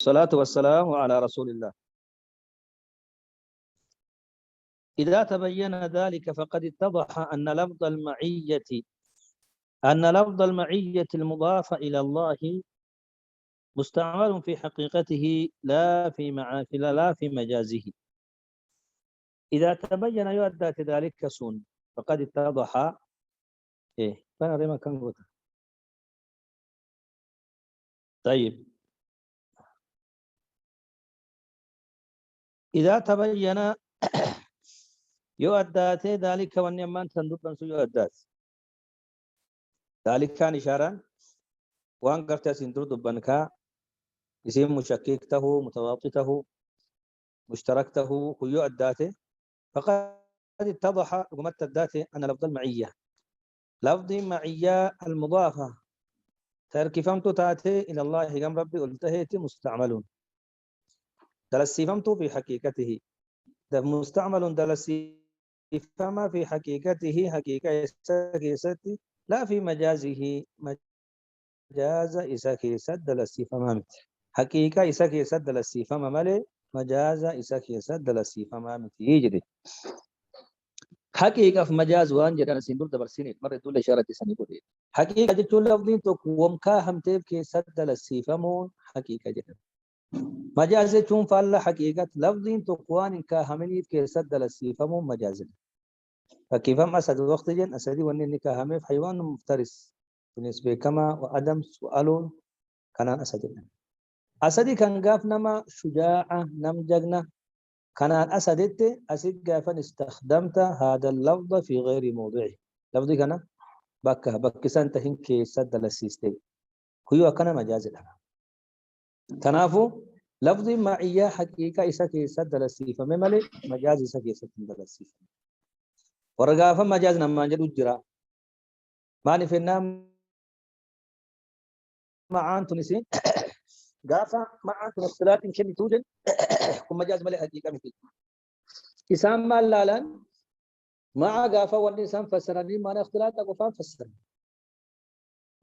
الصلاة والسلام على رسول الله. إذا تبين ذلك فقد اتضح أن لفظ المعية المضاف إلى الله مستعمل في حقيقته لا في مجازه. إذا تبين يؤدى ذلك سن فقد اتضح فأنا ريما كان قلت. طيب إذا تبين يؤدى ذلك والنمان تندب يؤدى ذلك كان إشارة وان قرت سندر دبنكا اسم مشككته متواطته مشتركته هو الداته فقد اتضح قمت الداته أن لفظ المعية لفظ معية المضافة تركفمت تاتي إلى الله قام ربي قلته مستعمل دلسيفمت في حقيقته مستعمل دلسيفما في حقيقته حقيقة إساكيستي لا في مجازه مجاز إساكيست دلسيفما حقيقة إساكيست دلسيفما ملي مجاز إساكيست دلسيفما يجري حقيقة في مجاز وان جدنا سندور دبرسيني مرة دول إشارة سنقول حقيقة جتول لفظين تقوم كاهم تيب كي سد للسيفمون حقيقة جدا مجاز تون فال حقيقة لفظين تقوان كاهمني كي سد للسيفمون مجاز فكيفما أسد وقت جن أسدي وني كاهمي في حيوان مفترس بالنسبة كما وأدم سؤالون كان أسد أسدي كان قاف نما شجاعة نم جغنة كان أسدت أسد قافا استخدمت هذا اللفظ في غير موضعه لفظي كان بكسان تهين كي سد للسيستي هو كان مجاز لها تنافو لفظ معية حقيقة إسا كي سد للسيفة ممالي مجاز إسا كي سد للسيفة ورقافا مجاز نما جدو جرا ماني في النام معان تنسين قافا معان تنصلات إن كني توجد كم مجاز ملي حقيقة مثل إسام ما لالان مع قافا والنسان فسرني مانا اختلاط أقفان فسرني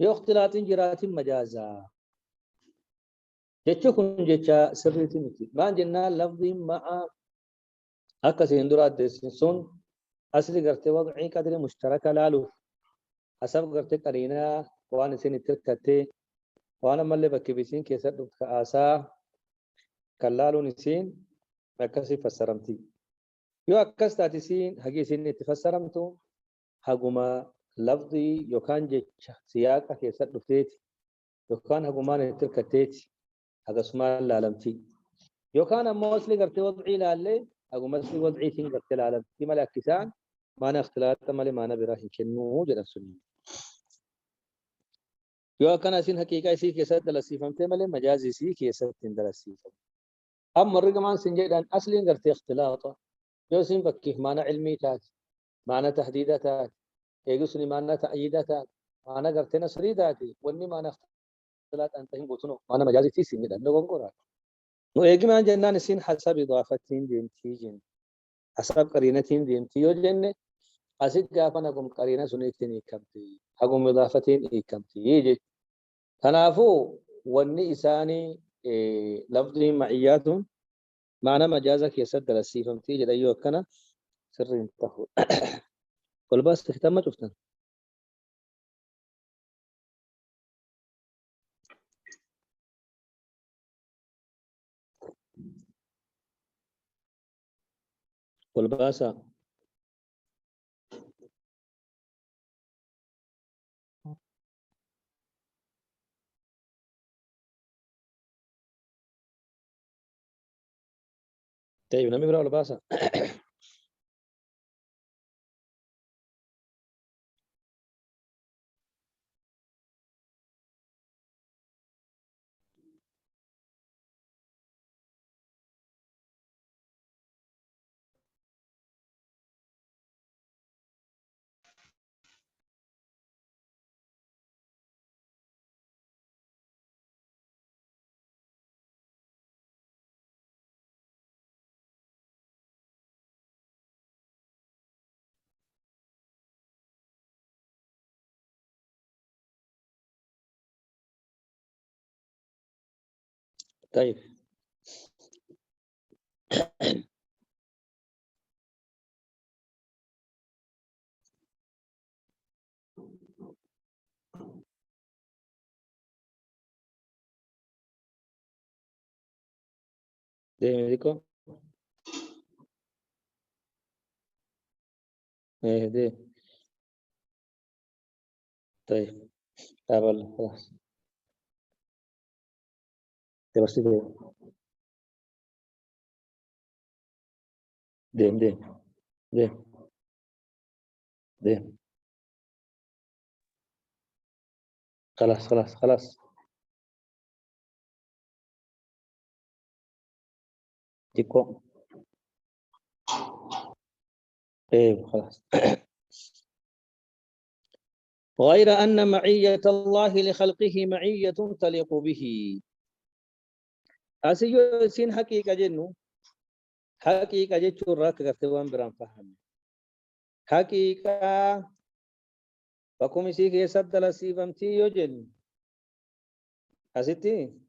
يو اختلاط جرات مجازا جتشو كن جتشا سريتي مثل ما جنا لفظ مع أكا سيندرات ديسنسون أصلي قرتي وضعي قدر مشتركة لالو حسب قرتي قرينا وانا سين التركتي وانا مالي بكي بيسين كيسر دفت آسا كالالو نسين أكاسي فسرمتي يو أكاس تاتيسين حقي سين اتفسرمتو حقما لفظي يوكان جتشا سياقا كيسر دفتيتي يوكان حقمان التركتيتي حقا سمال لالمتي يوكان أما أصلي قرتي وضعي لالي أقوم أصلي وضعي سين قرتي لالمتي مالا كسان مانا اختلاط مالي مانا براهن كنو جدا سنين يو كان اسين حقيقة سي كيسات دلسيفمتي مالي مجازي سي كيسات دلسيفم أما الرقمان سنجدان أصلي قرتي اختلاطة يو سين بكيه مانا علمي تات مانا تحديدات يقصني مانا تأييدات مانا قرتي نصري داتي واني مانا اختلاط أنتهم بوتنو مانا مجازي سي سنجدان نقوم قرات نو إيجي ما جنان سين حسب إضافتين ديمتي جن حسب قرينتين ديمتي يو جنة أسيد قافنا قم قرينة سنيتين إيكمتي حقم إضافتين إيكمتي يجي تنافو وني إساني لفظهم معيات معنى مجازك يسد للسيفم تيجي أيوة كنا سر انتهوا قل بس تهتم شفتن قل باسا طيب نمي برا باسا طيب دي ميديكو ايه دي. طيب قابل خلاص. دي بس دي دي دي دي خلاص خلاص خلاص. ديكو ايه خلاص. غير أن معية الله لخلقه معية تليق به. أسيو سين حقيقة جنو حقيقة جتشو راك كفتوان بران فهم حقيقة فكم سيك يسد لسيفمتي يوجن أسيتي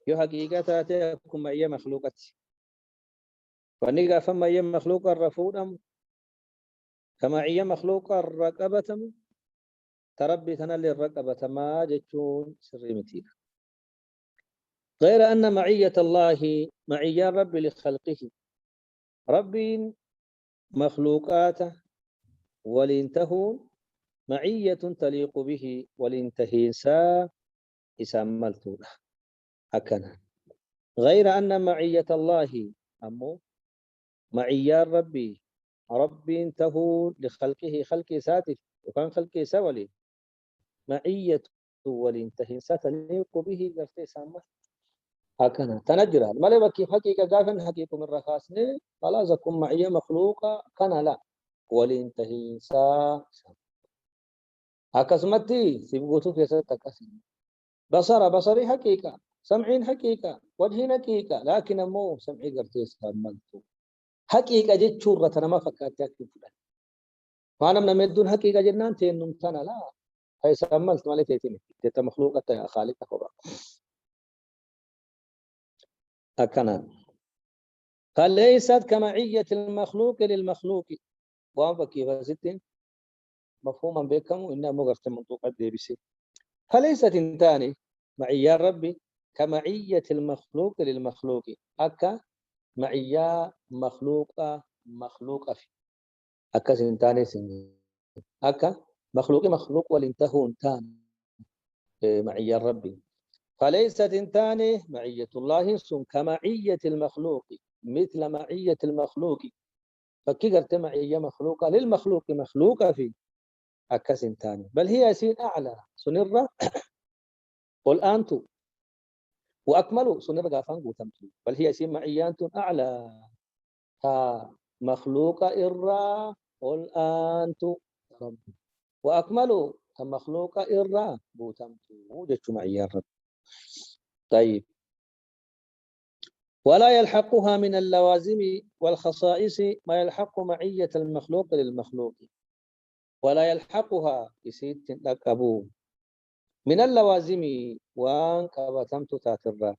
يو حقيقة تاتيكم معية مخلوقة ونيقا فما معية مخلوقة الرفودم كمعية مخلوقة الرقبة تربي تنالي الرقبة ما جتشون سرمتي. غير أن معية الله معية رب لخلقه رب مخلوقاته ولينتهون معية تليق به ولينتهيسا إساملتو هكذا. غير أن معية الله أمو معية ربي ربي تهون لخلقه خلق ساتف وكان خلق سولي معية ولينتهيسا تليق به قرتي سامة هكذا تنجرها ما لي كيف حقيقة قافن حقيقة من رخاصني خلاص أكون معية مخلوقة كان لا ولينتهيسا أكسمتي سيبغوتو في ستة بصري حقيقة سمعين حقيقة وجهين حقيقة لكن مو سمعي قرتيس مالتو حقيقة جت شورة ما فكرت أكتب فلان فأنا من مدون حقيقة جنان تينم تنا لا هاي سملت مالي تيتني تيت مخلوقة يا خالق خبر أكنا فليست كمعية المخلوق للمخلوق وأنا كيف ستين مفهوما بكم إنها مغرت منطوقة دي بسي فليست انتاني معية ربي كمعية المخلوق للمخلوق أكا معية مخلوقة في أكا سنتاني سن أكا مخلوق والانتهون تان معية ربي فليست انتاني معية الله سن كمعية المخلوق مثل معية المخلوق فكيرت معية مخلوقة للمخلوق مخلوقة في أكا سنتاني بل هي سين أعلى سنرة قل أنتم وأكملوا سنرة قافان قوتمتو بل هي سين معيات أعلى مخلوق إرّا قل أنتم ربي وأكملوا كمخلوق إرّا بوتمتو جتشو معي الرب. طيب ولا يلحقها من اللوازم والخصائص ما يلحق معية المخلوق للمخلوق ولا يلحقها يسيد لكبو من اللوازم وان كبتمت تاترا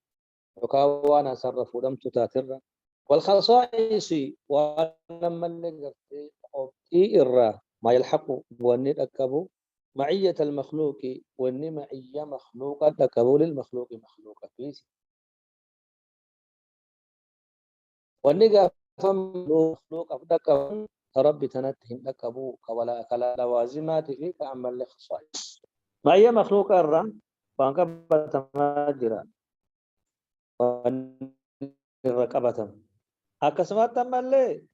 وكوانا صرفوا لم تاترا والخصائص ولما اللي إرّا ما يلحق واني لكبو معية المخلوق واني معية مخلوقة لكبو للمخلوق مخلوقة فيس واني قافم مخلوق أفدك ربي تنتهم لكبو كلا لوازمات فيك أعمل لخصائص معية مخلوقة إرّا وانك بتماجرا واني ركبتم أكسمات تمالي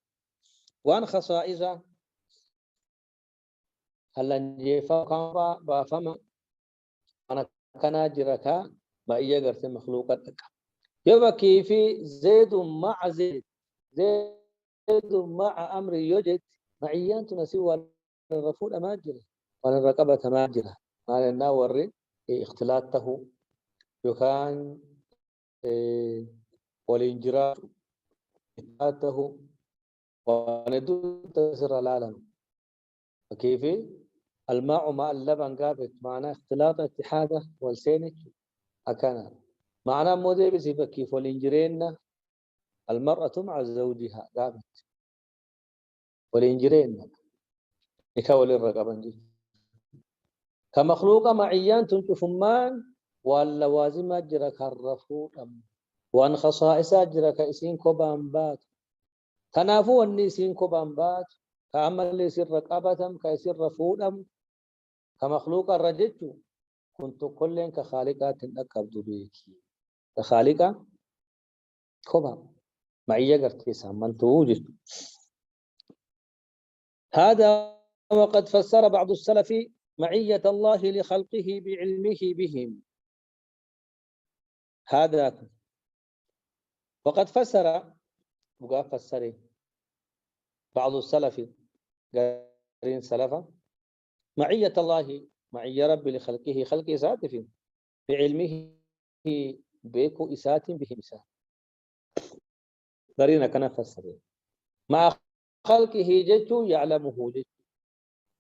وان خصائصا هل جيفا كان بافما أنا كنا جركا ما يقدر مخلوقات لك يبقى كيف زيد مع زيد زيد مع أمر يوجد معيان تنسي الرفول ما جرى ولا الرقبة ما جرى ما لنا وري اختلاطه يكان والانجراف اختلاطه وندو تسر العالم فكيف الماء مع اللبن قابت معناه اختلاط اتحاده والسينك أكان معناه مودي بصفة كيف والإنجرين المرأة مع زوجها قامت والإنجرين يكول الرقبة كمخلوق معيان تنشفمان واللوازم أجرى كالرفوع وأن خصائص أجرى كإسين كوبان بات تنافو أني إسين كوبان بات كعمل يسير رقبة كيسير رفوع كمخلوق الرجل كنت كلين كخالقات أكبد بيكي كخالقة كوبان معي قرتي سامن توجد هذا وقد فسر بعض السلف معية الله لخلقه بعلمه بهم هذا وقد فسر بعض السلف قارين سلفا معية الله معية رب لخلقه خلق إسات بعلمه بيكو إسات بهم إسات قارين كان فسر مع خلقه جتو يعلمه جتو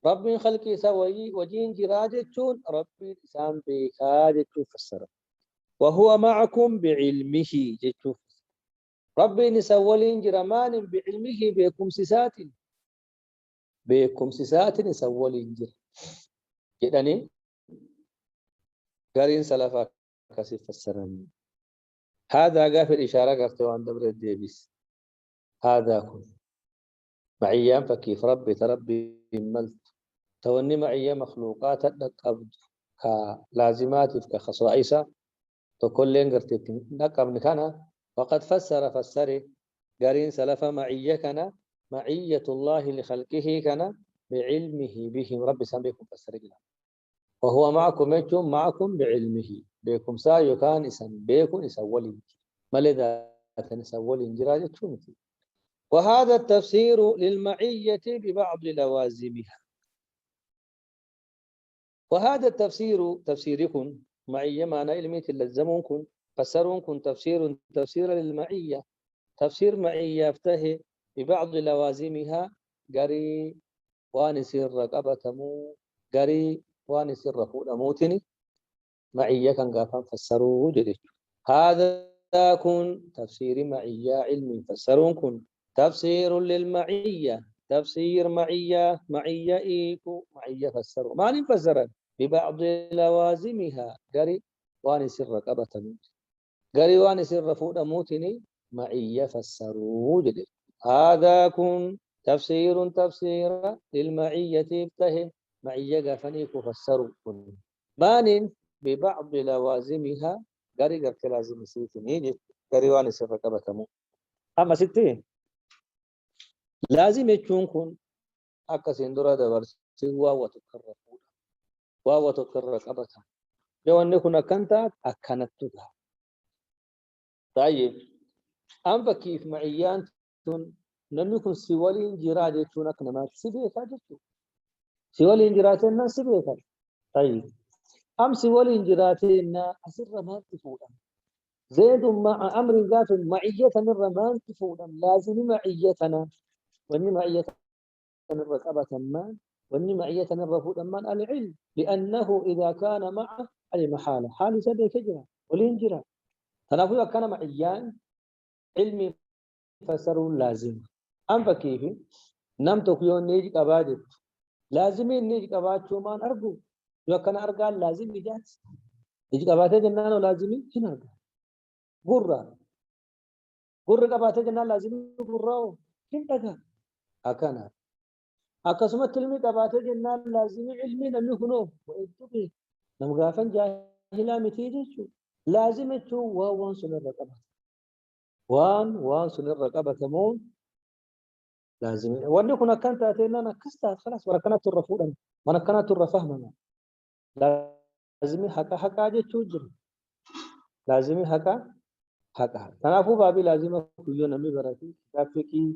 رب خلقه سوي وجين جراجتون رب إسان بيكا جتو فسر وهو معكم بعلمه جتو ربي نسولين جرمان بعلمه بكم سسات نسولين جر جدني قارين سلفا كسي فسرني هذا غافر إشارة قرتوا عن دبر الديبس هذا كن معيام فكيف ربي تربي ملت توني معي مخلوقات القبض كلازمات كخصائص تكلين قرتك نقبل كان وقد فسر قارين سلف معية كان معية الله لخلقه كان بعلمه بهم رب سامبيكم فسر وهو معكم يجوم معكم بعلمه بكم سايو كان اسم بيكم يسولي ما لذا تنسولي انجراجة شمتي وهذا التفسير للمعية ببعض لوازمها وهذا التفسير تفسيركم معية معنى علمية اللزمونكم فسرونكم تفسير للمعية تفسير معية يفتهي ببعض لوازمها قري وانسير رقبتمو قري وانسير رفول أموتني معية كان قافا فسروا جديد هذا كن تفسير معية علمي فسرون كن تفسير للمعية تفسير معية إيكو معية فسروا ما نفسر ببعض لوازمها قري وانسير رقبتمو قري وانسير رفول أموتني معية فسروا جديد هذا كن تفسير للمعية ابته معية قافنيك فسروا كن مان ببعض لوازمها قري قرت لازم سيتني يجي قري واني سفك بتمو أما ستين لازم يكون كن أكسين درا دبر سوا وتكرر أبتا لو أن يكون أكنت أكنت تها طيب أم كيف معيان تون نمكن سوالين جراجة تونك نما سبيه كاجتو سوالين جراجة الناس سبيه كاج طيب أم سوالين جراجة الناس أسر ما تفودا زيد مع أمر ذات معية الرمان تفودا لازم معيتنا وإن معيتنا الركبة ما وإن معيتنا الرفودا ما العلم لأنه إذا كان معه المحالة حال سبيه كجرا ولين جرا تنافذ كان معيان علمي فسروا لازم أم كيف نم تكيون نيجي كبادت لازم نيجي كباد شو ما أرجو لو كان أرجال لازم يجات نيجي كبادة جنان لازم هنا غرة كبادة جنان لازم غرة كم أكنا أكسمت كلمة كبادة جنان لازم علمي نمنه وإنتبه نمغافن جاهلا متيجي شو لازم شو وان سنر رقبة وان سنر رقبة تمون لازم وأن كنا كانت أتينا نكستها خلاص ولا كانت الرفودا وأنا كانت الرفهمنا لازم حكا جتوجر لازم حكا تنافو بابي لازم كيو نمي براتي كافيكي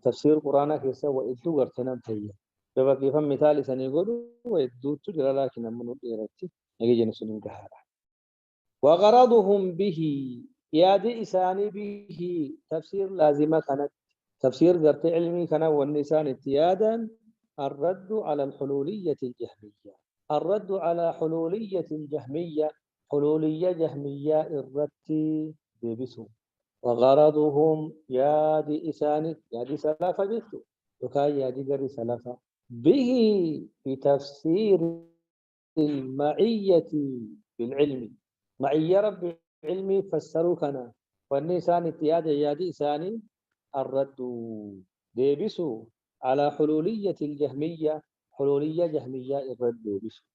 تفسير قرآن كيسا وإدو غرتنا تهيا بابا كيفا مثال سنة يقولوا وإدو تجرى لكن من وديرتي نجي جنسون كهارا وغرضهم به يادي إساني به تفسير لازمة كانت تفسير ذات علمي كان والنسان اتيادا الرد على الحلولية الجهمية حلولية جهمية الرتي بيبسو وغرضهم يادي إساني يادي سلافة جتو وكاي يادي قري سلافة به في تفسير المعية بالعلم معية رب علمي فسروا كنا والنسان اتياد يادي إساني الرد ديبسوا على حلولية الجهمية حلولية جهمية الرد ديبسوا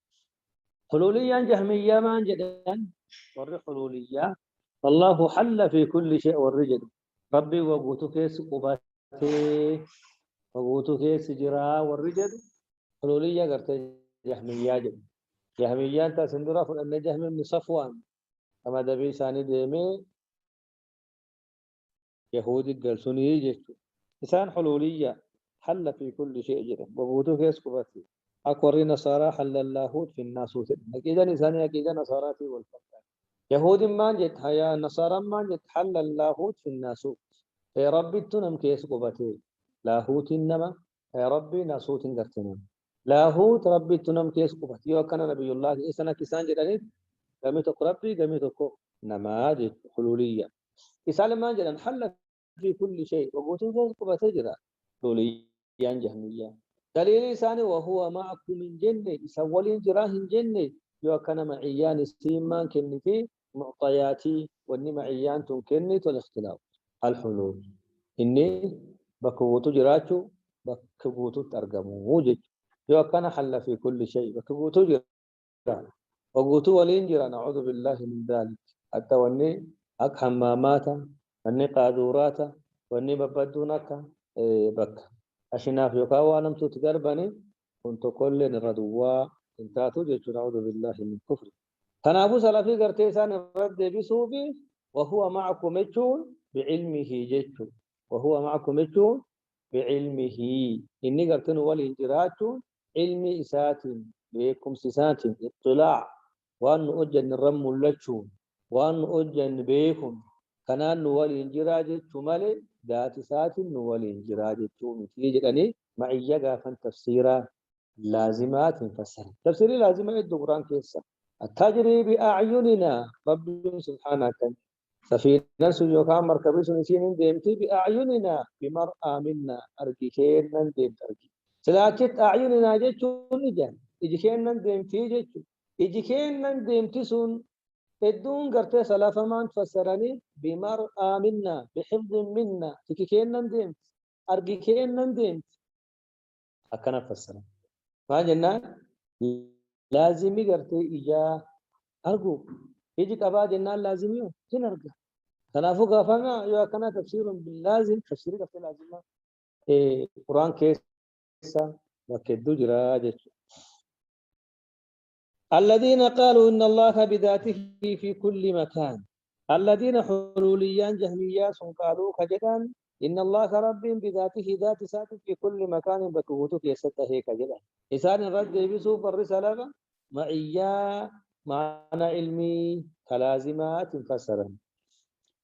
حلولية جهمية ما جدا ور حلولية الله حل في كل شيء والرجل ربي وقوتك قباتي وقوتك سجرا والرجل حلولية قرت جهمية جد جهمية انت سندرا فلأن جهم من صفوان أما دبي ساني ديمي يهودي قلسوني جيشتو إنسان حلولية حل في كل شيء جدا وقوتك قباتي أكبر نصارى حل اللاهوت في الناسوت أكيد إنسان أكيد نصاراتي والفرق يهود ما جت هيا نصارى ما جت حل اللاهوت في الناسوت يا ربي تنم كيس قبتي لاهوت إنما يا ربي ناسوت قرتنا لاهوت ربي تنم كيس قبتي يو كان نبي الله إسنا كيسان جدني قمتك ربي قمتك نماذج حلولية إسالة ما جدن حل في كل شيء وقوتي كيس قبتي جدا حلولية جهمية دليل ثاني وهو معكم من جنة سولين جراهن جنة يو كان معيان سيمان كنتي معطياتي واني معيان كنت والاختلاف الحلول إني بكوتو جراتو بكوتو ترجمو وجد يو كان حل في كل شيء بكوتو جرا وقوتو ولين جرا نعوذ بالله من ذلك حتى واني أك حماماتا واني قادوراتا واني ببدونك بك أشناف يقاوى لم تتقربني كنت كل ردوا انتاتو جيتو نعوذ بالله من كفر تنابو سلفي قرتيسان الرد بسوفي وهو معكم اتشون بعلمه جيتو وهو معكم اتشون بعلمه إني قرتن والانجراتو علمي إسات بكم سسات اطلاع وأن أجن الرم اللتشون وأن أجن بيكم كنان والانجراج تمالي ذات سات والانجراج تيجي أني معي قافا تفسيرا لازمات فسر تفسيري لازمة الدقران كيسا التجري بأعيننا رب سبحانه وتعالى سفينة سيوكا مركبة سنسين ديمتي بأعيننا بمرأة منا أرجيكينا ديمت أرجي سلاكت أعيننا جيتشون إجان إجيكينا ديمتي جيتشون إجيكينا ديمتي سن إدون قرتي سلافة ما تفسرني بمرأة منا بحفظ منا تكيكينا ديمت أرجيكينا ديمت أكنا فسرنا ما جنا لازمي قرتي إجا أرجو يجي كبا جنان لازمي تنرجع تنافق فما يو كان تفسير باللازم تفسير كفي لازم قرآن كيسا وكدو جراجة الذين قالوا إن الله بذاته في كل مكان الذين حلوليان جهميان قالوا كجدان إن الله رب بذاته ذات سات في كل مكان بكوتك يسته كجدان إنسان رد بسوف الرسالة معيا معنى علمي كلازمات فسرا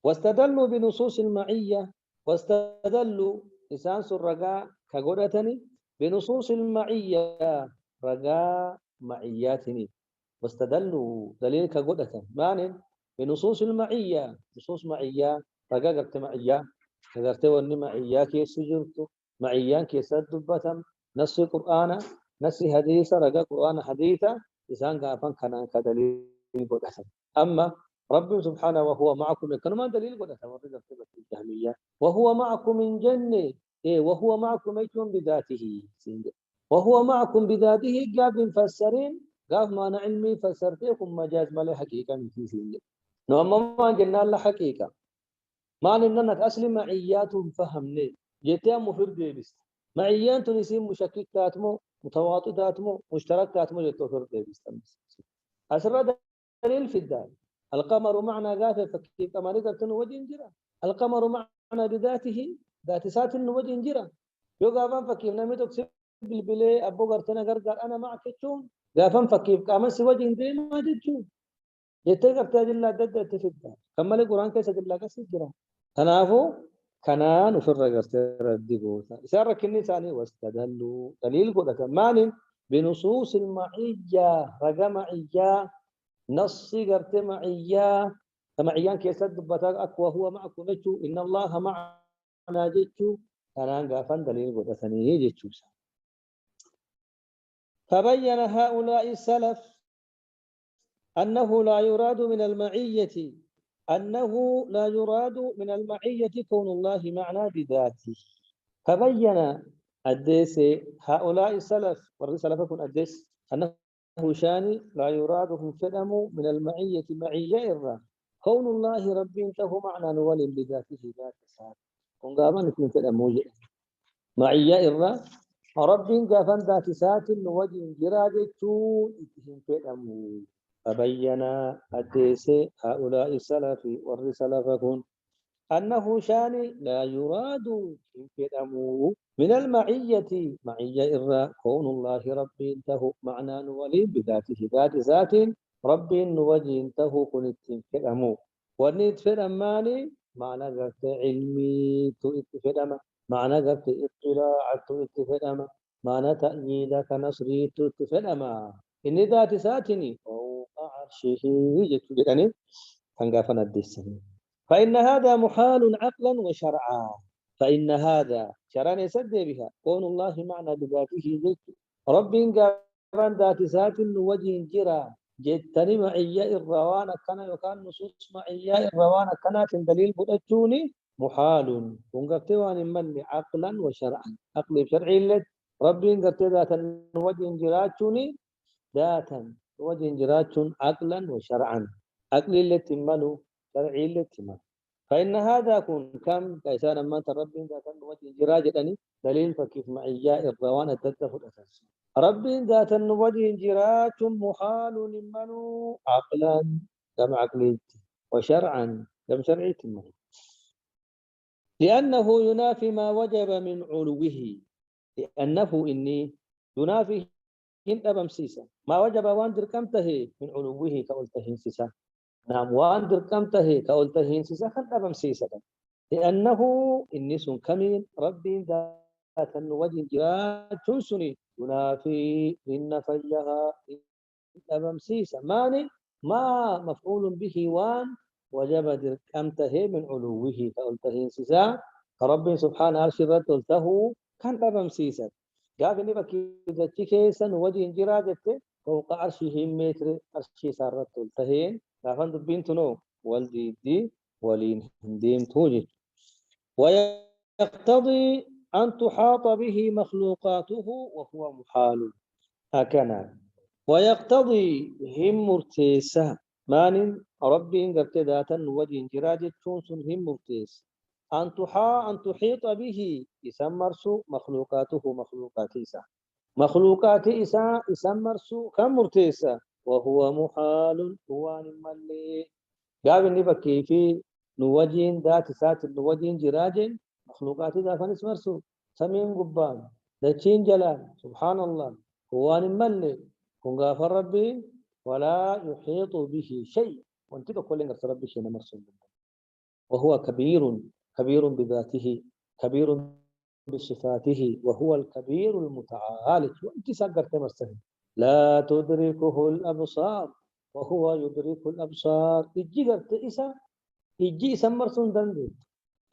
واستدلوا بنصوص المعية واستدلوا إنسان الرجاء كقولتني بنصوص المعية رجاء معياتني واستدلوا دليل كقولة معنى بنصوص المعية نصوص معية رجاء قلت معية قدرت وني معية كيس جرت معيان كيس دبتم نص القرآن نص حديث رجاء قرآن حديثة إنسان قافن كان كدليل قولة أما رب سبحانه وهو معكم كان ما دليل قد تورد في الجهمية وهو معكم من جنة إيه وهو معكم يكون بذاته وهو معكم بذاته جاب مفسرين قاف ما أنا علمي فسرتكم مجاز ما له حقيقة من في سنة نعم ما جنا له حقيقة ما نمنك أصل معيات فهمني جتيا مفرد بيبس معيات نسيم مشككات مو متواطئات مو مشتركات مو جتوا فرد بيبس أسر دليل في الدال القمر معنى ذاته فكيف كما نقدر وجه جرا القمر معنى بذاته ذات سات وجه جرا يوقفان فكيف نمتك بالبلي ابو غرتنا غرغر انا معك تشوم غافن فكيف كما سي وجه دي ما تشوم يتغرت الله دد تفدا كما القران كيس الله كسي جرا تنافو كنان وفر غرت ردغو سار كني ثاني واستدلوا دليل قد كمان بنصوص المعيه رجا معيه نصي قرت معيا معيان كيسد بتاك أك وهو معكم جتشو إن الله معنا جتشو أنا قافن دليل قد ثاني جتشو. فبين هؤلاء السلف أنه لا يراد من المعية أنه لا يراد من المعية كون الله معنا بذاته. فبين أديس هؤلاء السلف والرسالة فكون أديس أنه شاني لا يراد فدم من المعية معية إرى كون الله رب له معنى نول بذاته ذات سات كون قابا نكون فدم معية إرى رب قافا ذات سات وجه جراجة اتهم فدم. فبين أديس هؤلاء السلف والرسالة فكون أنه شان لا يراد من المعية معية إرى كون الله رب له معنى ولي بذاته ذات ذات رب وجه له كنت فدمو ونيت فدماني معنى قرت علمي تؤت فدم معنى قرت اطلاع تؤت فدم معنى تأييد كنصري تؤت فدم إن ذات ساتني فوق عرشه جدني فانقافنا الدسني. فإن هذا محال عقلا وشرعا. فإن هذا شرعا يسد بها كون الله معنى بذاته جد رب قابل ذات ذات وجه جرا جتني معي الروان كان يكان نصوص معي الروان كانت دليل بدأتوني محال ونقفتوان من عقلا وشرعا عقل شرعي لك رب قبت ذات وجه جراتوني ذاتا وجه جراتون عقلا وشرعا عقل لتمنو شرعي لتمنو. فإن هذا كن كم كيسان ما ترب ذات وجه جراجة دليل فكيف معياء الروان تتفق أساس رب ذات وجه جراج محال لمنو عقلا كم عقليت وشرعا كم شرعيت منه لأنه ينافي ما وجب من علوه لأنه إني ينافي هن أبم سيسا ما وجب وان دركمته من علوه كأولته سيسا. نعم وان دركمته كأولته سيسا خن أبم سيسا لأنه إني سن كمين ربي ذات وجه جرات سني ينافي إن فيها أبم سيسا ماني ما مفعول به وان وجب دركمته من علوه كأولته سيسا ربي سبحانه أرشدت قلته كان أبم سيسا قال إني بكي كيسا وجه جراجت فوق عرشه متر عرشي سارت قلتهين لافن دبين تنو والدي دي ولين هنديم توجد ويقتضي أن تحاط به مخلوقاته وهو محال هكذا ويقتضي هم مرتيسة مان ربي قبت ذاتا وجه جراجة تونسون هم مرتيس أن تحيط به يسمرسو مخلوقاته مخلوقاتيسا مخلوقات يسمرسو كم مرتيسة وهو محال هو ملي قال إني بكي في نوجين ذات سات نوجين جراجين مخلوقات ذا فنس مرسو سمين قبان دچين جلال سبحان الله هو ملي كن غافر ربي ولا يحيط به شيء وانت كل إن ربي شيء مرسو وهو كبير كبير بذاته كبير بصفاته وهو الكبير المتعال وانت سقرت مرسل لا تدركه الأبصار وهو يدرك الأبصار إجي قرت إسا إجي سمر سندن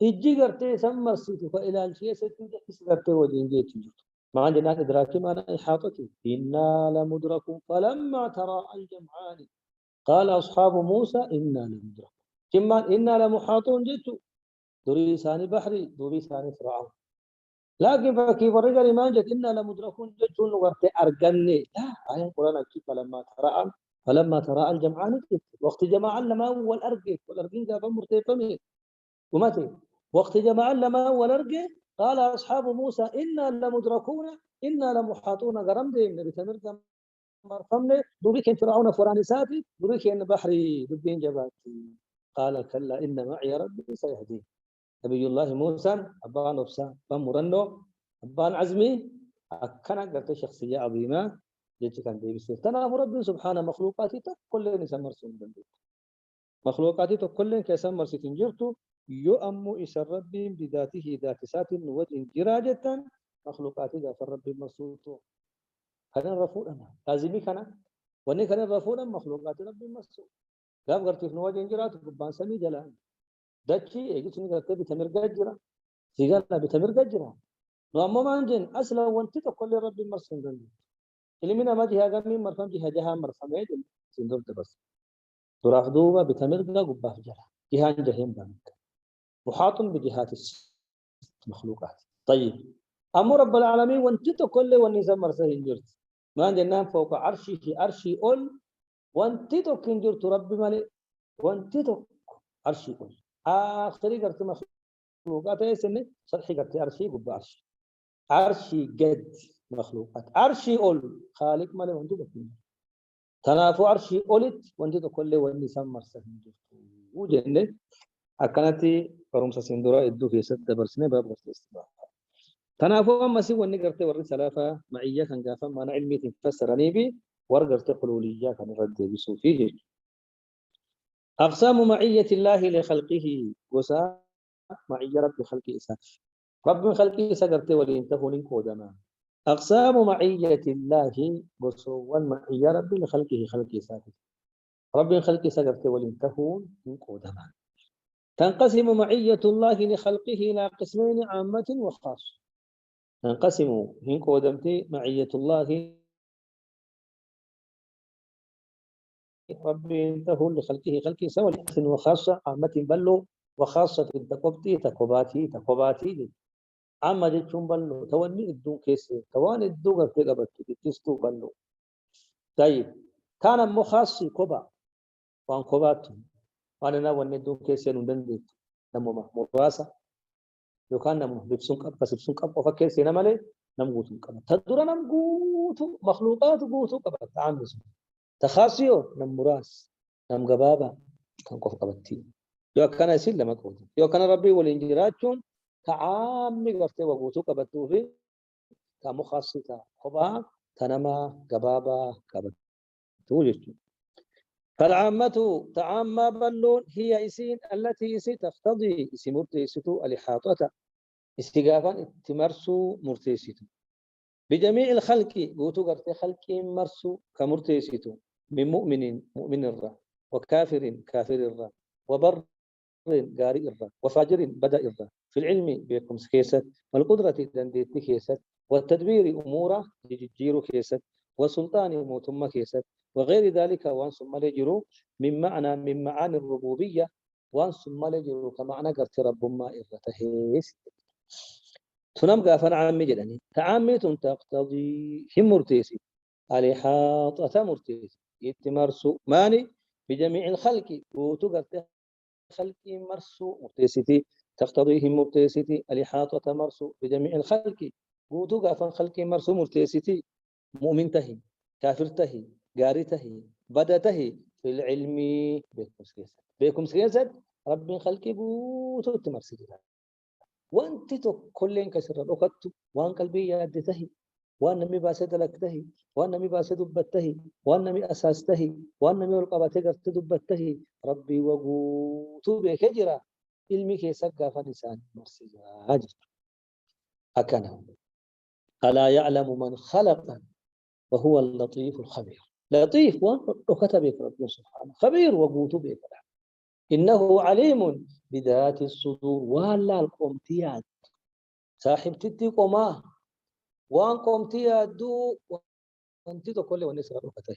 إجي قرت سمر سيتو فإلى الشيء ستنجح قرت وجين جيت ما عندنا إدراك ما إحاطته إنا لمدرك فلما ترى الجمعان قال أصحاب موسى إنا لمدرك كما إنا لمحاطون جيتو دري ثاني بحري دري ثاني فرعون لكن فكيف الرجال ما جت إنا لمدركون جتون وقت أرجني لا آية القرآن أكيد فلما ترى الجمعان وقت جماعة لما هو الأرجع والأرجين ذا مرتفعين ومتى وقت جماعة لما هو الأرجع قال أصحاب موسى إنا لمدركون إنا لمحاطون غرم دين بتمر مرفمنا دوبك فرعون فرانساتي دوبك إن بحري بدين جباتي قال كلا إن معي ربي سيهدين نبي الله موسى أبان أبسا فمرنو أبان عزمي أكنا قلت شخصية عظيمة جيت كان دي بسيط تنا ربي سبحانه مخلوقاتي كل نسمر سندن مخلوقاتي كل كسمر ستنجرتو يؤم إسر ربي بذاته ذات سات وجه جراجة مخلوقاتي ذات ربي مرسوطو هذا رفوعنا لازمي كنا واني كان الرفونا مخلوقات ربي مسو قام قرتي في نواجه انجرات قبان سمي جلان دتشي يجي سني قرتي بتمر قجرة سيقالنا بتمر قجرة نو أما ما انجن أصلا وانت تقول ربي مرسن دندي اللي من ما جهة قمي مرفم جهة جهة مرفم يدل سندور تبس تراف دوبا بتمر قباه جرا جهة جهين بانك محاط بجهات المخلوقات طيب أمر رب العالمين وانت تقول والنظام مرسه انجرت ما عندنا فوق عرشي في عرشي أول وانت تكنجر ربي مالي وانت عرشي أول آخري قرت مخلوقات ايه سنة صرحي قرت عرشي قب عرشي قد مخلوقات عرشي أول خالق مالي وانت تكنجر تنافو عرشي أولت وانت تقول والنظام مرسه انجرت وجنة أكنتي فرمسا سندورا إدو في سد برسنة باب غسل استباح تنافو أما سي واني قرتي ورد سلافة معية كان قافا ما علمي تنفسرني بي ورقرتي حلولية كان رد بسو فيه أقسام معية الله لخلقه وسا معية رب خلق إسا رب خلق إسا قرتي ولينتهو ننكودما أقسام معية الله وسوى معية رب لخلقه خلق إسا رب خلق إسا قرتي ولينتهو ننكودما تنقسم معية الله لخلقه إلى قسمين عامة وخاصة تنقسم هنك ودمتي معية الله ربي انتهوا لخلقه خلقه سوى لحسن وخاصة عامة بلو وخاصة تقبتي تقباتي عامة جتشون بلو تواني الدون كيسي تواني الدون قبتي قبتي تستو بلو طيب كان مخاصي كبا وان كباتي وانا نواني الدون كيسي ندندت نمو مراسة لو كان نمو بسون قب بس بسون قب وفكر سينا مالي نمغوتو قب تدور نمغوتو مخلوقات غوتو قب تعامل تخاصيو نمراس نم غبابا كان قف قبتي يو كان يسيل لما قوت يو كان ربي والانجراتون تعامي غفتي وغوتو قبتو في كمخاصيتا خبا تنما غبابا قبتو جتو فالعامة تعامى بلون هي إسين التي إسي تقتضي إسي مرتيستو الإحاطة استقافا تمرسو مرتيستو بجميع الخلق قوتو قرتي خلق مرسو كمرتيستو من مؤمن الرا وكافر كافر الرا وبر قارئ الرا وفاجر بدأ الرا في العلم بكم كيست والقدرة دنديت كيست والتدبير أموره يجيرو كيست وسلطان موتم كيست وغير ذلك وان ثم لجرو من معاني الربوبية وان ثم لجرو كمعنى قرت رب ما إرتهيس تنم قافن عامي جدني تعامي تقتضي هم مرتيسي الإحاطة مرتيسي يتمرسو ماني بجميع الخلق وتقرت خلق مرسو مرتيسيتي تقتضيهم مرتيسيتي الإحاطة مرسو بجميع الخلق وتقرت خلق مرسو مرتيسيتي مؤمن تهي كافر تهي قاري تهي بدا تهي في العلم بكم سياسة رب خلقي بوتو تمرسي وانت كلين كسر الأخت وان قلبي ياد تهي وان نمي باسد لك تهي وان نمي باسد دبته وان نمي أساس تهي وان نمي القبات قرت دبته ربي وقوتو بكجرة علمي كيسا قافا نسان مرسي هاجر أكنا ألا يعلم من خلق وهو اللطيف الخبير لطيف وكتبك ربنا سبحانه خبير وقوت بك إنه عليم بذات الصدور ولا القمتيات صاحب تدي قما وان قمتيات دو وانت تقول لي ونسرع ركته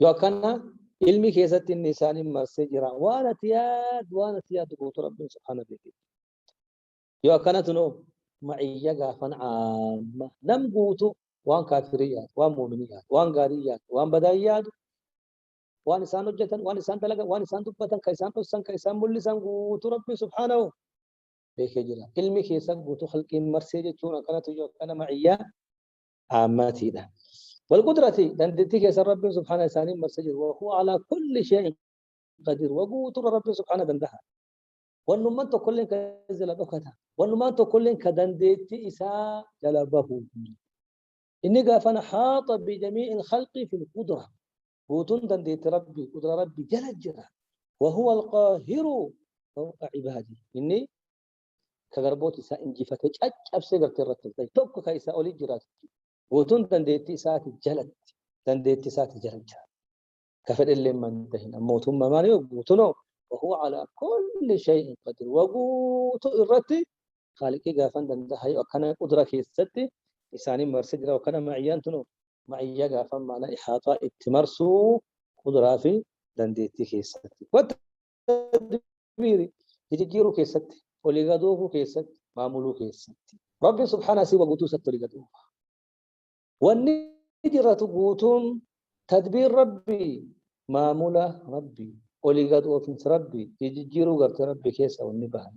يو كان علمي كيست النسان مرسجرا وانا تياد قوت ربنا سبحانه بك يو كانت نو معي غافن عامة نم قوتو وان كافريات وان مؤمنيات وان غاريات وان بدايات وان انسان وجتن وان انسان دلغ وان انسان دبتن كيسان توسن كيسان ملسان قوتو ربي سبحانه بكجرا علمي كيسان قوتو خلق مرسي جتون كانت يو كان معي عامتي ده والقدرة دندتي كيسان ربي سبحانه ثاني مرسي وهو على كل شيء قدير وقوتو ربي سبحانه دندها ونمان تو كلن كزل دكتا ونمان تو كلن كدندتي إسا جلبه إني قافنا حاط بجميع الخلق في القدرة قوتون دندت ربي قدرة ربي جل جرا وهو القاهر فوق عبادي إني كغربوت إسا إنجفتك أبسي قرت الرتل توك كيسا أولي جرات قوتون دندت إسا جلت دندت إسا جلت كفر اللي ما انتهينا موتهم ما يقوتونه وهو على كل شيء قدير وقوت الرتي خالقي قافن دنده هي وكان قدرة كيستي إساني مرسجرا وكان معيان تنو معيا قافن معنا إحاطة اتمرسو قدرة في دنديتي كيستي والتدبير تجيرو كيستي ولغدوه كيستي معمولو كيستي ربي سبحانه سوى قوتو ستو لغدوه والنجرة قوتون تدبير ربي معمولة ربي ولغدوه في ربي تجيرو قرت ربي كيسا والنبه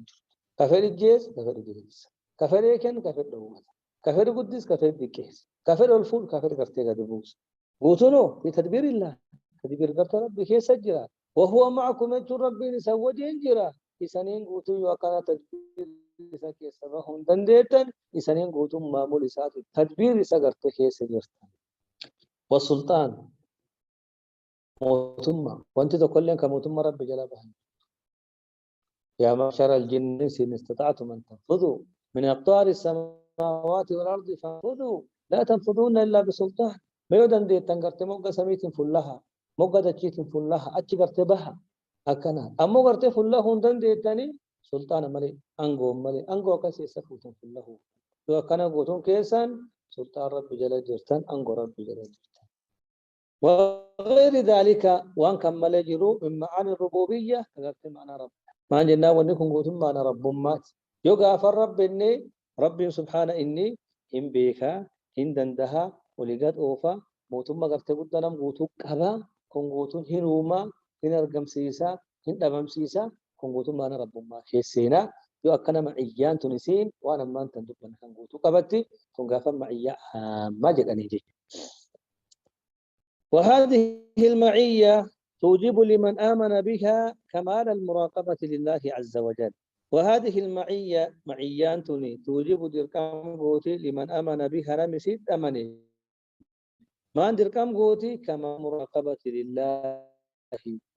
كفر الجيس كفر الجيس كفر يكن كفر دوما كفر قدس كفر ديكيس كفر الفول كفر كرتي قدبوس قوتونو في تدبير الله تدبير قرت ربي كيس جرا وهو معكم انتم ربي نسوى جرا إسانين قوتو يوكانا تدبير إسا كيس فهم دنديتن إسانين قوتو معمول إسات تدبير إسا قرت كيس جرتا والسلطان موتما وانت تقول لك موتما ربي جلبها يا معشر الجن إن استطعتم أن تنفذوا من أقطار السماوات والأرض فانفذوا لا تنفذون إلا بسلطان ما يودن دي تنقرت موقع سميت فلها موقع تجيت فلها أتشقرت بها أكنا أمو قرت فلها هندن دي تاني سلطان ملي أنغو كسي سفوتن فله تو أكنا قوتون كيسان سلطان رب جل جرتان أنغو رب جل جرتان وغير ذلك وان كمل جرو من معاني الربوبية قلت معنى رب ما جنا ونكون قوتم معنى رب مات يوغا فالرب إني رب سبحانه إني هم بيكا هم دندها ولقد أوفا موتم قرت قدنا قوتو كبا كون قوتون هنوما هن أرقم سيسا هن دبم سيسا كون قوتم معنى رب مات كيسينا يو أكنا معيان تنسين وانا ما انتن دبنا كان قوتو قبتي كون غافا معيا ما جدني جي وهذه المعية توجب لمن آمن بها كمال المراقبة لله عز وجل وهذه المعية معيان توجب دركام قوتي لمن آمن بها نمسيد أمني ما دركام قوتي كما مراقبة لله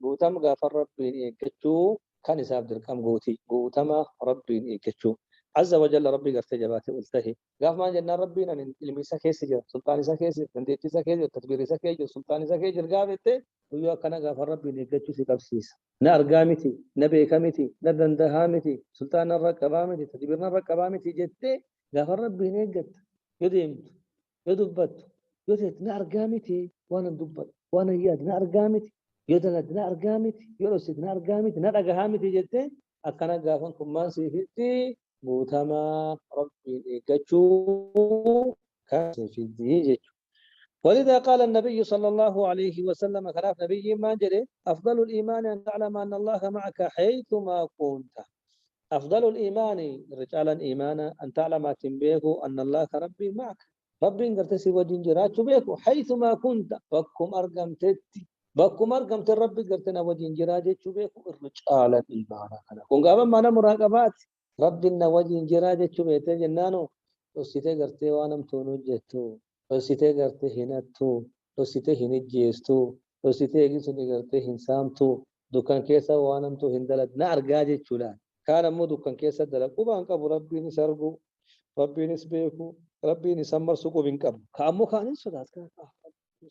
قوتم غافر ربين إيكتشو كان يساب دركام قوتما ربين إيكتشو عز وجل ربي قرت جباتي قلته قاف ما جنا ربنا ان علمي سكيس جرا سلطان سكيس نديتي سكيس تدبير سكيس سلطان سكيس جرغابته ويو كنا غاف ربي نيكچو سيقبسيس نا ارغامتي نبي كمتي ندندهامتي سلطان الرقبامتي تدبيرنا الرقبامتي جتة غاف ربي نيغت يديم يدبت يدت نا ارغامتي وانا دبت وانا ياد نا ارغامتي يدنا نا ارغامتي يلوسيت نا ارغامتي نا دغهامتي جتة اكنا غافن كمان سيفتي بوتما ربي إيكاتشو كاسف في الدين ولذا قال النبي صلى الله عليه وسلم خلاف نبي ما جري أفضل الإيمان أن تعلم أن الله معك حيثما كنت أفضل الإيمان رجالا إيمانا أن تعلم تنبيه أن الله ربي معك ربي قرتسي وجنجرات بيكو حيثما كنت بكم أرقمت ربي قرتنا وجنجرات بيكو رجالا إيمانا كن قابا معنا مراقبات ربنا وجه جراجة شبيته جنانو وسيته غرتي وانم تونو جتو وسيته غرتي هنتو وسيته هنجيستو وسيته غيسني غرتي هنسامتو دكان كيسا وانم تو هندلت نارغاجة چولا كان مو دكان كيسا دلقو بانك ربي نسرغو ربي نسبيكو ربي نسمر سوكو بنكب كامو كانين صدات كان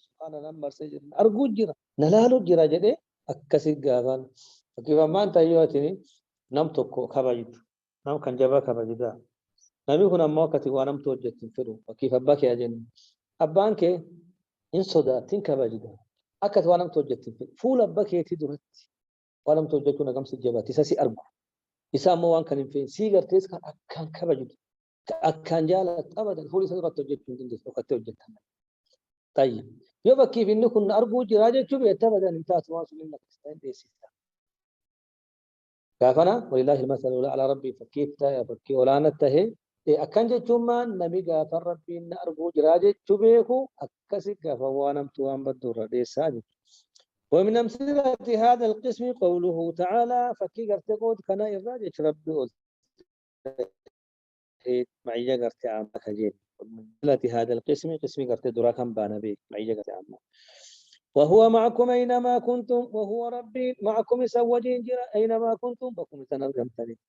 سبحان الله مرسجر ارغو جرا نلالو جرا جدي اكسي غافان كيف ما انت ايواتني نمتو خبايت نعم كان جابك بجدا نبي هنا موقتي وأنا متوجه تنفرو وكيف أباك يا جن أبانك إن صدا تنك بجدا أكت وأنا متوجه تنفرو فول أباك يتدرت وأنا متوجه كنا كم سجبات تساسي أربع إسام وان كان فين سيجر تيس كان أكان كبجدا أكان جالت أبدا فول يسافر توجه تنفرو وقت توجه تنفرو طيب يبقى كيف إنه كنا أرجو جراجة شو بيتابع أنت أتواصل منك تستعين بيسيستا كافنا ولله المثل على ربي فكيف تا فكي ولا نته أكنج ثم نبي غافر ربي إن أرجو جراجة شبيكو أكسي غفوانم توام بدور ديساج ومن أمثلة هذا القسم قوله تعالى فكي قرتقود كنا إراجة ربي معي قرت عامك جيب ومن أمثلة هذا القسم قسم قرت دراكم بانبي معي قرت عامك وهو معكم أينما كنتم وهو ربي معكم سوجين جرا أينما كنتم بكم سنرجم تنت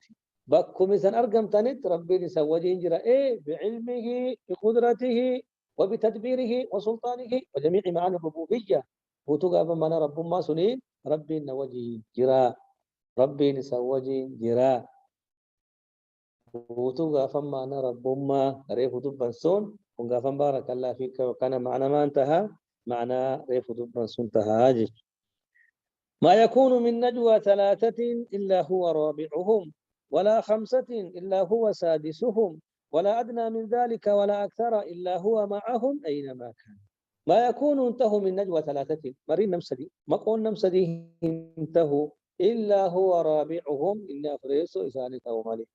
بكم سنرجم تنت ربي سوجين جرا إيه بعلمه بقدرته وبتدبيره وسلطانه وجميع معاني الربوبية بوتو غافا مانا رب ما سنين ربي نوجي جرا ربي نسوجي جرا بوتو غافا مانا رب ما ريف دبنسون وغافا بارك الله فيك وكان معنى ما انتهى معنى ريف دبنسون تهاجي ما يكون من نجوى ثلاثة إلا هو رابعهم ولا خمسة إلا هو سادسهم ولا أدنى من ذلك ولا أكثر إلا هو معهم أينما كان ما يكون انتهوا من نجوى ثلاثة مرين نمسدي ما قول نمسدي انتهوا إلا هو رابعهم إلا فريسو إساني تومالي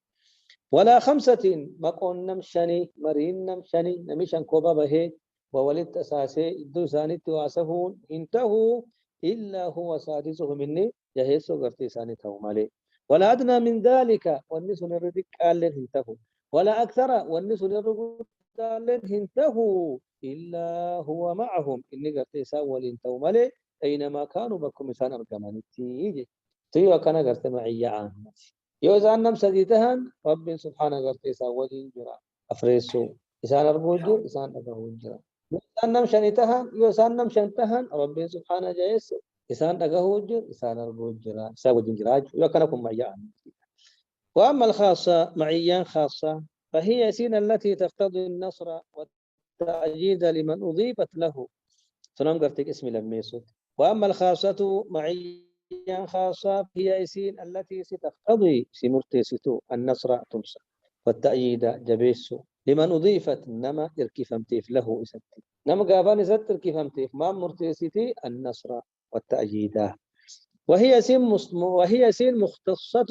ولا خمسة ما قول نمشني مرين نمشني نمشن كوبا به وولد أساسي إدو إساني تواسفون انتهوا إلا هو سادسه مني جهيسو غرتي ساني تومالي ولا أدنى من ذلك والنسو نردك قال لن انتهوا ولا أكثر والنسو نردك قال لن انتهوا إلا هو معهم إني غرتي ساول انتومالي أينما كانوا بكم إسان أرقمان تيجي تيو كان غرتي معي عام يوزان نم سديتهن رب سبحانه غرتي ساول جرا أفريسو إسان أرقوجر إسان أرقوجر يوسان شنيتهن يوسان شنتهن ربي سبحانه جيس إسان أجهوج إسان أرجوج ساوي جنجراج وكانكم معي وأما الخاصة معيان خاصة فهي سين التي تقتضي النصر والتأييد لمن أضيفت له سنم قرتك اسم لميسو وأما الخاصة معيان خاصة هي سين التي ستقتضي سمرتيستو النصر تمسى والتأييد جبيسو لمن أضيفت نما إركفمتيف له إسدي نما قابان إسد إركفمتيف ما مرتيستي النصر والتأييد وهي سين مختصة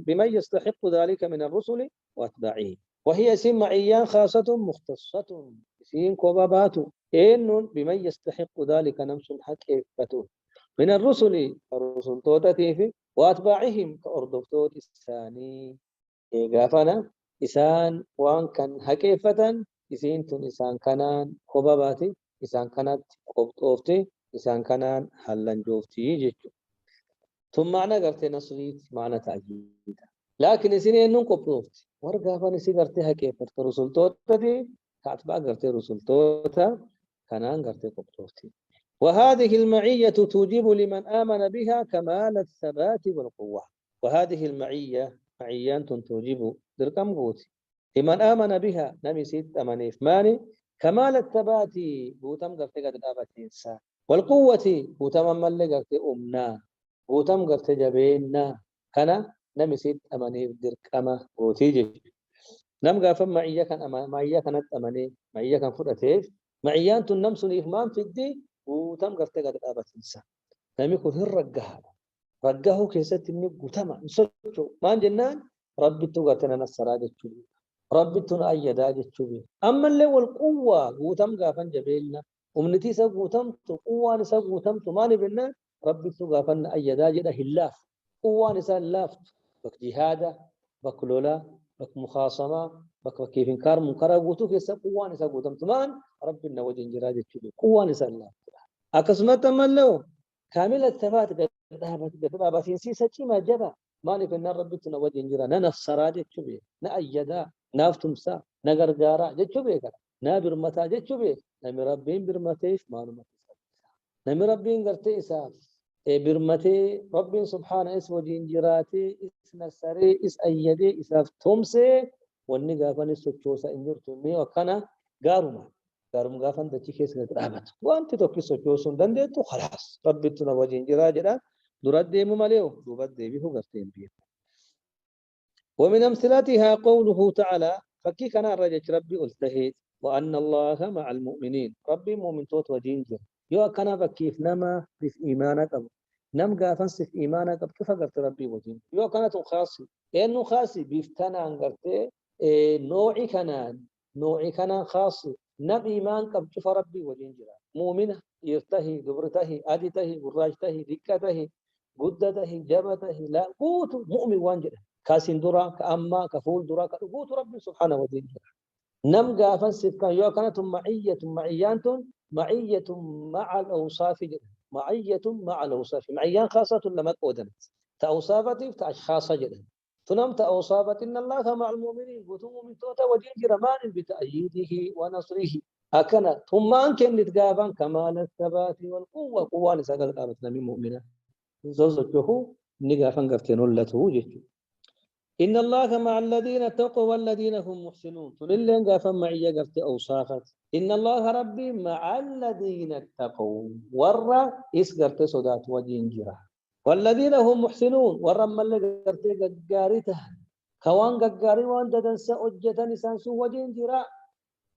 بمن يستحق ذلك من الرسل وأتباعه وهي سين معيان خاصة مختصة سين كوبابات إن بمن يستحق ذلك نمس حقيقته من الرسل توتتيف وأتباعهم كأردفتوت الثاني غافنا إسان وان كان حقيقة إسين تون إسان كانان كوباباتي إسان كانت قبطوفتي إسان كانان حلن جوفتي جيجو ثم معنى قرتي نصريت معنى تعجيد لكن إسيني إنهم قبطوفتي ورقافا إسي قرتي حقيقة رسول توتتي كاتبا قرتي رسول توتا كانان قرتي قبطوفتي وهذه المعية توجب لمن آمن بها كمال الثبات والقوة وهذه المعية معيان توجب دركم قوتي لمن آمن بها نمي سيد أمانيف ماني كمال الثبات بوتم قرتي قد الآبتين والقوة بوتم ملي قرتي أمنا بوتم قرتي جبيننا كان نمي سيد أمانيف دركم قوتي جي نم قافا معية كان معية كانت أماني معية كان فرأتيف معيان تنمسني إفمان في الدي وتم قرتي قد الآبتين نمي كثير رقها رجعه كيسة إني قتما نسوته ما جنان ربي توقتنا نصرا جتشوبي ربي تنا أيدا جتشوبي أما اللي والقوة قوتم قافن جبيلنا ومنتي سب قوتم قوة نسب قوتم ما نبنا ربي توقفن أيدا جدا هلاف قوة نسب لافت بك جهادة بك لولا بك مخاصمة بك كيف إنكار منكر قوتو كيسة قوة نسب قوتم تمان ربي نوجه جرا جتشوبي قوة نسب لافت أكسمت ملو كامل الثبات قد سي سچي ما جبا ما نفنا ربتنا وجه جرا ننصرا جچوبي نأيدا نافتمسا نغرغارا جچوبي كرا نابرمتا جچوبي نمي ربين برمتيش ما نمتي نمي ربين غرتي إساف برمتي ربين سبحانه اس وجه جراتي اس نصري اس أيدي إساف تمسي وني غافن سچوسا انجرتمي وكنا غاروما قارم غافن دچي كيس غدابت وانت تو كيسو چوسون دنديتو خلاص ربتنا وجه جرا جدا درد ديمو ماليو دوبد ديبي هو غرتين بيه ومن أمثلتها قوله تعالى فكي كان الرجل ربي ألتهيت وأن الله مع المؤمنين ربي مؤمن توت وجينجر يو كان فكيف نما في إيمانك أبو نم قافن في إيمانك أبو كيف قرت ربي وجين يو كانت خاصي إنه خاصي بيفتنا عن قرت نوعي كان خاصي نم إيمانك أبو كيف ربي وجينجر مؤمنة يرتهي دبرتهي أديتهي براجتهي دكتهي قدته جبته لا قوت مؤمن وانجر كاسين درا كأما كفول درا قوت ربي سبحانه وتعالى نم قافن سفكا يو كانت معيان معية مع الأوصاف معية مع الأوصاف معيان خاصة لما قودمت تأوصافتي تأشخاص جدا تنم تأوصافت إن الله مع المؤمنين قوت مؤمن توتا وجنجر مان بتأييده ونصره أكنا ثم أنك نتقابل كمال الثبات والقوة قوة لسقط قابتنا من مؤمنة زوجته نقافن قرتين ولا توجه إن الله مع الذين اتقوا والذين هم محسنون تلين قافن معي قرت أوصافت إن الله ربي مع الذين اتقوا ورّا إس قرت صدات وجنجرة والذين هم محسنون ورّا اللي قرت قارته كوان قاري وان تنسى أجة نسان سو وجنجرة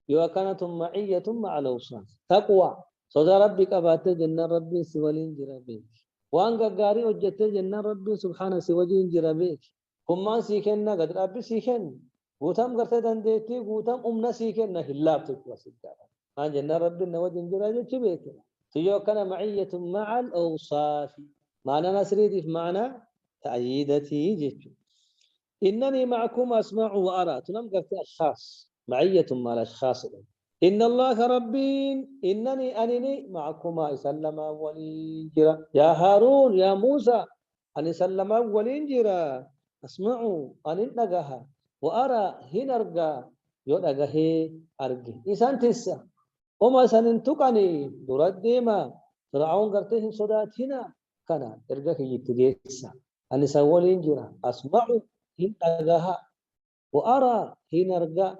يوكانت معية مع الأوصاف تقوى صدى ربك أبات جنة ربي سوالين جرى بيك وان قاري أجة جنة ربي سبحانه سوالين جرى بيك كمان سيكنا قد ربي سيكن قوتم قرتي دنديتي قوتم أمنا سيكنا هلاب تقوى سيكنا ما جنة ربي نوجن جرى بيك يوكان معية مع الأوصاف معنى نسريدي في معنى تأييدتي جيت إنني معكم أسمع وأرى تنم قرت أشخاص معية مع الأشخاص إن الله ربي إنني أنني معكما سلم أولين جرا يا هارون يا موسى أن سلم أولين جرا أسمعوا أن نجها وأرى هنا أرجع يرجع أرجع إنسان تسا وما سننتقني درد ما فرعون قرته صدات هنا كان أرجع يتجسا أن سأولين جرا أسمعوا هنا أرجعها وأرى هنا أرجع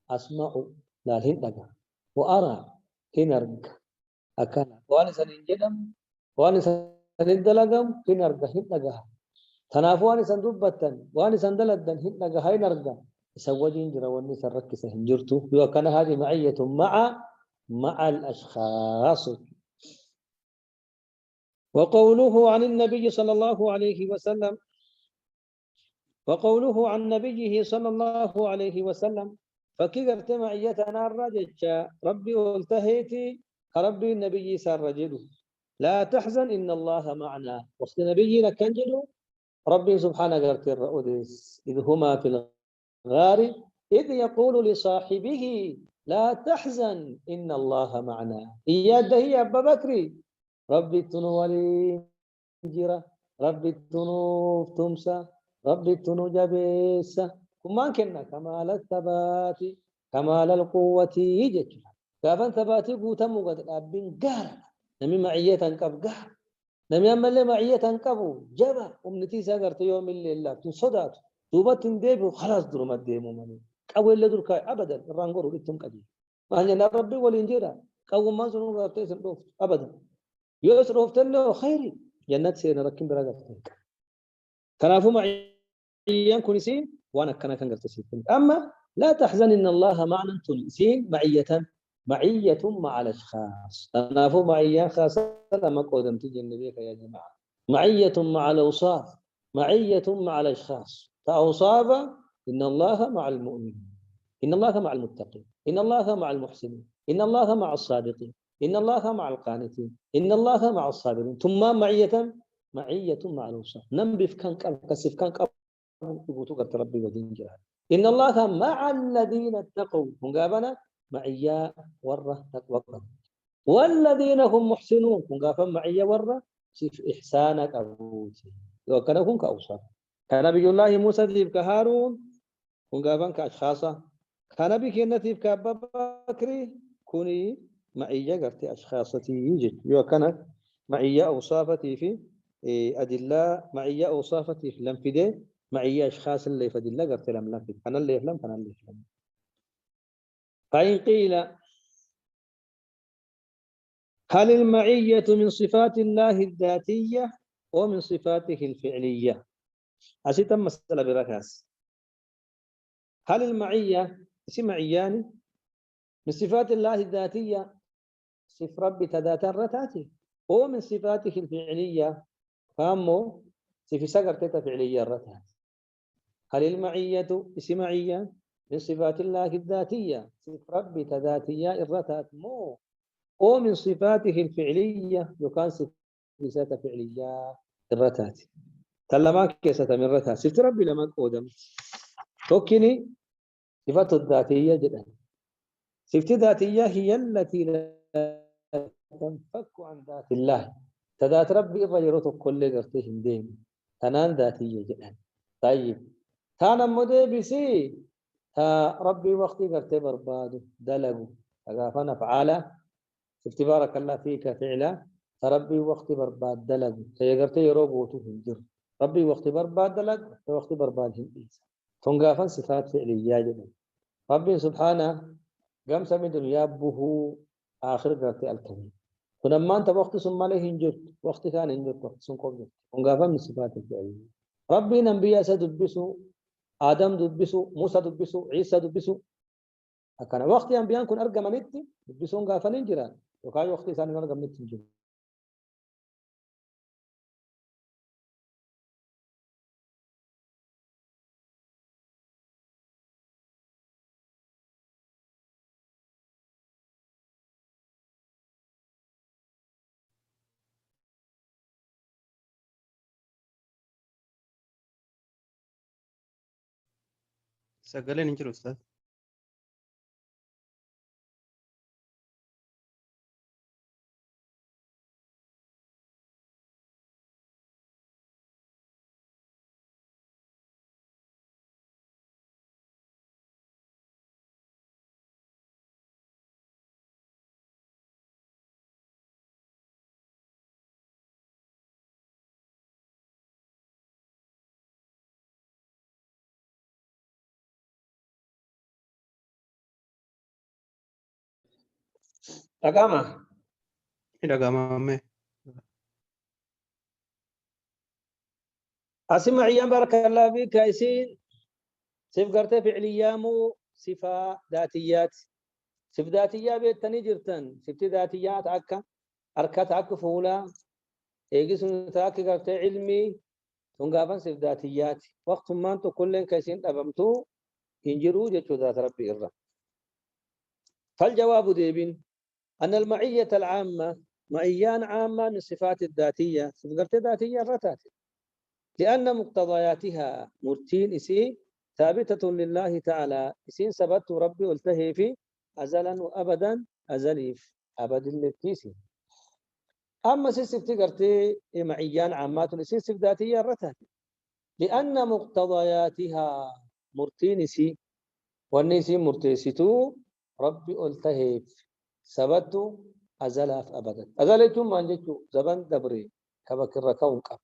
أسمع لا هندقة وأرى هنرج أكنا وأنا سنجدم وأنا سندلقم هنرج هندقة تنافو أنا سندبتن وأنا سندلدن هندقة هنرج سوجين جرا واني سرك سهنجرتو وكان هذه معية مع الأشخاص وقوله عن النبي صلى الله عليه وسلم وقوله عن نبيه صلى الله عليه وسلم فكي قرت معيتنا الرجل ربي والتهيتي ربي النبي سار رجله لا تحزن إن الله معنا وقت نبينا كنجلو ربي سبحانه قرت الرؤدس إذ هما في الغار إذ يقول لصاحبه لا تحزن إن الله معنا إياد هي أبا بكري ربي تنولي جرا ربي تنوف تمسى ربي تنو جبيسة كما كنا كمال الثبات كمال القوة يجت كافن ثباتي قوتا مقد أبين قهر نمي معية تنقب قهر نمي أما اللي معية تنقبو جبا أمنتي ساقرت يوم اللي الله تنصدات توبة تنديبو خلاص درمت ديمو مني قوي اللي دركا أبدا الرانقورو لتم قديم ما هنجنا ربي والإنجيرا قوي ما زنون ربتي سنروف أبدا يسروف تلو خيري جنات سينا ركين براغتين تنافو معيان كونسين وانا كان قلت سيكون اما لا تحزن ان الله معنا تنسين معية مع الاشخاص تنافو معيان خاصة لما قدم تجي النبي يا جماعة معية مع الاوصاف معية مع الاشخاص فاوصاف ان الله مع المؤمنين ان الله مع المتقين ان الله مع المحسنين ان الله مع الصادقين ان الله مع القانتين ان الله مع الصابرين ثم معية مع الوصف ننبف كان كسف كان قبوتو قرت ربي ودين جهاد إن الله مع الذين اتقوا مقابنا معيا ورة تقوى والذين هم محسنون مقابا معيا ورة شف إحسانك أبوتي وكان هم كأوصاف كان نبي الله موسى ذيب كهارون مقابا كأشخاصا كان نبي كنتيب كأبا بكري كوني معيا قرت أشخاصتي يجد وكان معيا أوصافتي في أدلة معية أوصافتي في لنفده معية أشخاص اللي في أدلة قرت لم لنفد أنا اللي يفلم أنا اللي يفلم فإن قيل هل المعية من صفات الله الذاتية ومن صفاته الفعلية أسيتم مسألة بركاز هل المعية اسم معيان من صفات الله الذاتية صف ربي تذات الرتاتي ومن صفاته الفعلية فامو في سقر تتا فعلية الرتات هل المعية اسم معية من صفات الله الذاتية صف ربي تذاتية الرتات مو ومن صفاته الفعلية يكون صفات فعلية الرتات تلما كيسة من الرتات صفت ربي لما قودم توكني صفات الذاتية جدا صفت ذاتية هي التي لا تنفك عن ذات الله تذات ربي غيرته كل قرتهم دين تنان ذاتية جدا طيب تانا مدي بسي تا ربي وقتي قرتي بربادو دلقو أقافنا فعالة شفت بارك الله فيك فعلا ربي وقت برباد دلق تيغرتي يروبوتو هنجر ربي وقت برباد دلق وقت برباد هنجر تنقافا صفات فعلية جدا ربي سبحانه قام سمي دنيا به آخر قرتي الكريم فلما أنت وقت ثم له هنجر وقت كان هنجر وقت سنقوم تنقافا من صفات الفعلية ربي نبي سدبسو آدم دبسو موسى دبسو عيسى دبسو أكان وقت أنبياء كن أرجمنتي دبسون قافلين جيران وكاي وقت ثاني أرجمنتي جيران Sagaleen hin jiru Ustaz. أقامة Hin dhaga'amame. أسمع يا بارك الله فيك كايسين سيف قرتي فعليامو صفة ذاتيات صف ذاتية بيتني جرتن صفت ذاتيات عكا أركات عكا فولا إيجي سنتاك قرتي علمي تنقافن صف ذاتيات وقت ما أنتو كلن كايسين أبمتو ينجروا جتو ذات ربي الرب فالجواب ديبين أن المعية العامة معيان عامة من الصفات الذاتية صف قرتي ذاتية رتاتي لأن مقتضياتها مرتين إسي ثابتة لله تعالى إسين سبت ربي والتهي في أزلا وأبدا أزليف أبد التيسي أما سيسفتي قرتي معيان عامات إسين سف ذاتية رتات لأن مقتضياتها مرتين إسي والنسي مرتيستو ربي والتهي سبت أزلاف أبدا أزلتم من جتو زبن دبري كبكر كون قب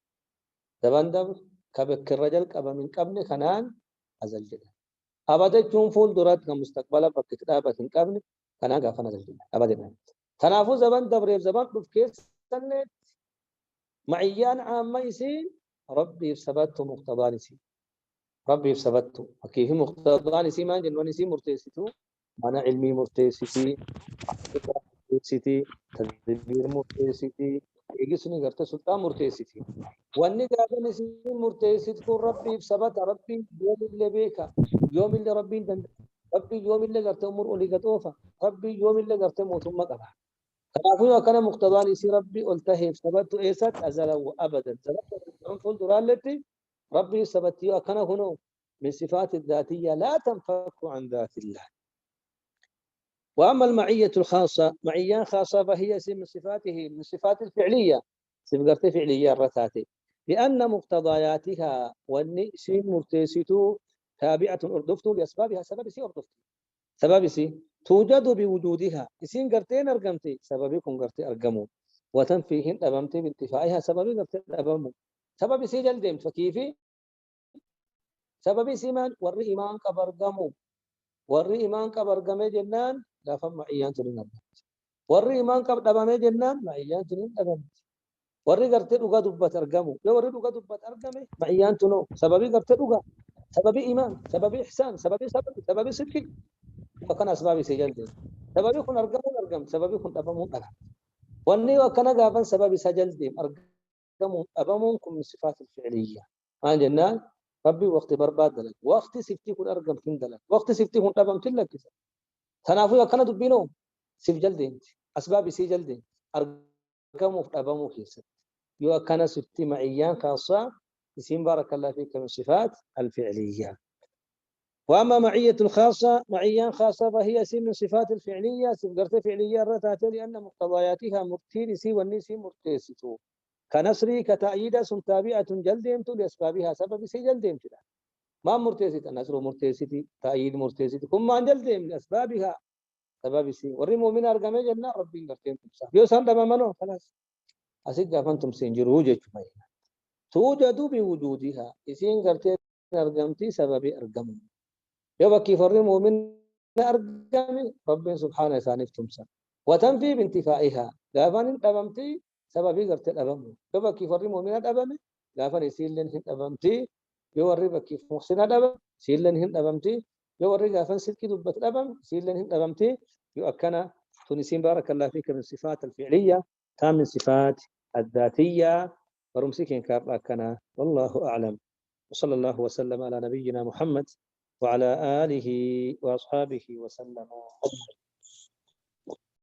زبان دبر كبك الرجل كبا من قبل خنان أزل جدا أبدا تشون فول درات كمستقبلا بك كتابة قبل خنان غافن أزل جدا أبدا تنافو زبان دبر زبان بفكيس سنة معيان عام يسين ربي ثبت مقتضى نسي ربي ثبت وكيف مقتضى نسي ما جنون نسي مرتسيتو أنا علمي مرتسيتي مرتسيتي تدبير مرتسيتي يجي سني قرت سلطان مرتسيتي واني قابل نسي مرتسيت كون ربي ثبت ربي يوم اللي بيكا يوم اللي ربي دند ربي يوم اللي قرت امور اللي قطوفه ربي يوم اللي قرت موت ما قبح كان كان مقتضى نسي ربي التهي ثبت ايست ازل وابدا ثبت فول درالتي ربي ثبت كان هنا من صفات الذاتيه لا تنفك عن ذات الله وأما المعية الخاصة معية خاصة فهي من صفاته من صفات الفعلية صفات فعلية الرتاتي لأن مقتضياتها والنسين مرتسيتو تابعة أردفتو لأسبابها سبب سي أردفتو سبب سي توجد بوجودها اسين قرتين أرقمتي سببكم قرتي أرقمو وتنفيهن أبمتي بانتفاعها سبب قرتي أبمو سبب سي جلدين فكيفي سبب سي من وري إيمان كبرقمو وري إيمان كبرقمي جنان لا فما إيان تنين أبمت وري إيمان كبرقمي جنان ما إيان تنين أبمت وري قرتي دوغا دبت أرقمو يا وري دوغا دبت أرقمي ما إيان تنو سببي قرتي دوغا سببي إيمان سببي إحسان سببي صدقي وكان أسبابي سجلدين سببي كن أرقم سببي كن أبمون أرقم واني وكان قابن سببي سجلدين أرقم أبمونكم من الصفات الفعلية ما جنان ربي وقت برباد لك وقت سفتي كن أرقم تندلك وقت سفتي كن أبم تلك تنافي وكان دبينو سف جلدين أسبابي سجلدين أرقم أبمو كيسد يو كان سفتي معيان خاصة اسم بارك الله فيك من الصفات الفعلية وأما معية الخاصة معية خاصة فهي سن صفات الفعلية سفقرت فعلية رتات لأن مقتضياتها مرتينسي والنسي مرتيستو كنصري كتأييد سن تابعة جلدهم لأسبابها سبب سي جلدهم ما مرتيسة النصر مرتيسة تأييد مرتيسة كم ما جلدهم لأسبابها سبب سي وري مؤمن أرقام جنة ربي قرتين تمسح يوسان دم منو خلاص أسيق أفنتم سينجروا جمعي توجد بوجودها إسين قرتين أرقامتي سبب أرقام يبقى كيف الري مؤمن أرقام ربي سبحانه ثاني تمسح وتنفي بانتفائها غافن أبمتي سببي قرتين أبم يبقى كيف الري مؤمن أبم غافن يسيل لنهن أبمتي يوري بكيف محسن أبم سيل لنهن أبمتي يوري غافن سلكي دبت أبم سيل لنهن أبمتي يؤكنا تونسين بارك الله فيك من الصفات الفعلية كان من صفات الذاتية ورمسك إنكار أكنا والله أعلم وصلى الله وسلم على نبينا محمد وعلى آله وأصحابه وسلم